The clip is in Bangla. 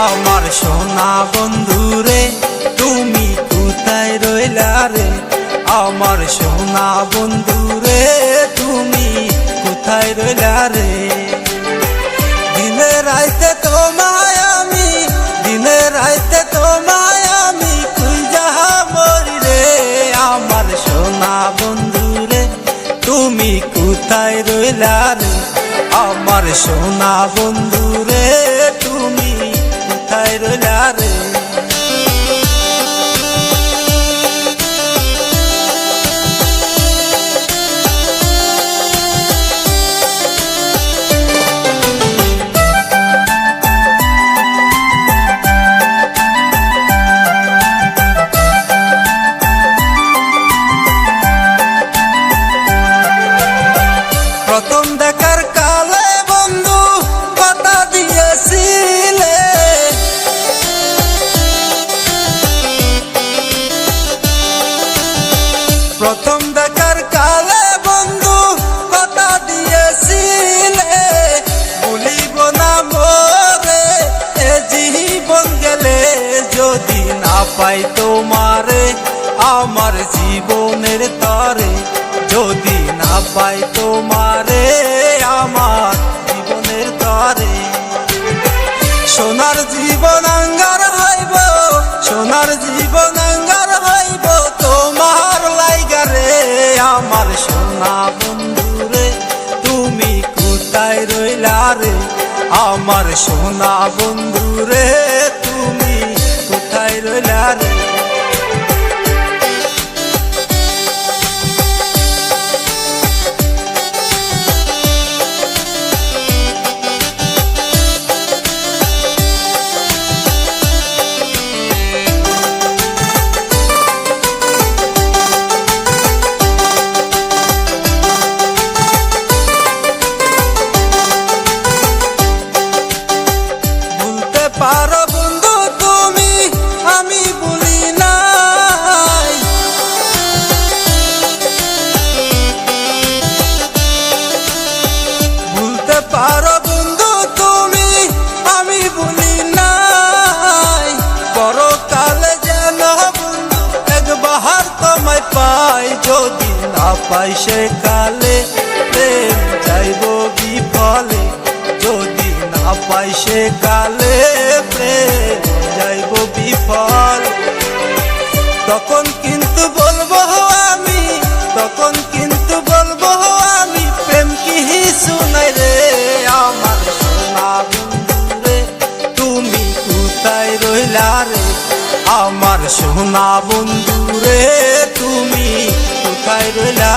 আমার সোনা বন্ধুরে তুমি কোথায় রইলা রে, আমার সোনা বন্ধুরে তুমি কোথায় রইলা রে। দিনে রাইতে তোমায় আমি, দিনে রাইতে তোমায় আমি খুঁজা মরি রে, আমার সোনা বন্ধুরে তুমি কোথায় রইলা রে, আমার সোনা বন্ধুরে তুমি কোথায় রইলা রে। প্রথম দেখার কালে বন্ধু কথা দিয়েছিলে, প্রথম দেখার কালে বন্ধু কথা দিয়েছিলে, ভুলিব না মোরে এ জীবন গেলে, যদি না পাই তোমারে আমার জীবনের তরে, যদি না পাই তোমারে আমার জীবনের তরে। সোনার জীবন আঙ্গার হইব, সোনার জীবন আঙ্গার হইব তোমার লাইগা রে, আমার সোনা বন্ধুরে তুমি কোথায় রইলা রে, আমার সোনা বন্ধুরে তুমি কোথায় রইলা রে। পারো বন্ধু তুমি আমি ভুলি নাই, ভুলতে পারো বন্ধু তুমি আমি ভুলি নাই, পরকালে যেন বন্ধু একবার তোমায় পাই, যদি না পাই সে কালে প্রেম যাইব বিফলে, যদি না পাই সে কালে প্রেম যাইব বিফল। তখন কিন্তু বলবো আমি, তখন কিন্তু বলবো আমি প্রেম কি শুনাই রে, আমার সোনা বন্ধুরে তুমি কোথায় রইলা রে, আমার সোনা বন্ধুরে তুমি কোথায় রইলা